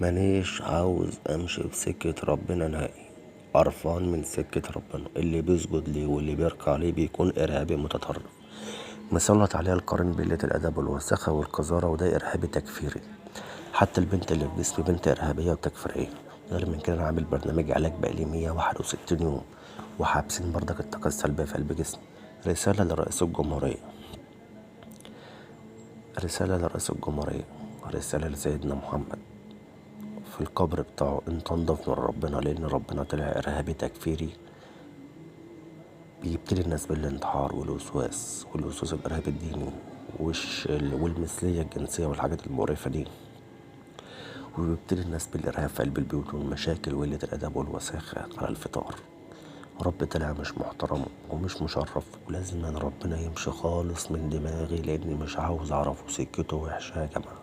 مانيش عاوز امشي في سكة ربنا نهائي. قرفان من سكة ربنا، اللي بيسجد ليه واللي بيركع ليه بيكون ارهابي متطرف مسلط عليها القرن بقلة الادب والوساخة والقذارة، وده ارهابي تكفيري. حتى البنت اللي في جسمي بنت ارهابية وتكفيرية. غير من كده انا عامل برنامج علاج بقالي 161 يوم، وحابسين برضك الطاقة السلبية في قلب جسمي. رسالة لرئيس الجمهورية، رسالة لرئيس الجمهورية، رسالة لسيدنا محمد في القبر بتاعه: انت انضف من ربنا، لان ربنا طلع ارهابي تكفيري بيبتلي الناس بالانتحار والوسواس الارهابي الديني والمثلية الجنسية والحاجات المقرفة دي، وبيبتلي الناس بالارهاب في قلب البيوت والمشاكل وقلة الادب والوساخة على الفطار. رب طلع مش محترم ومش مشرف، ولازم ان ربنا يمشي خالص من دماغي، لاني مش عاوز اعرفه، سكته وحشة يا جماعة.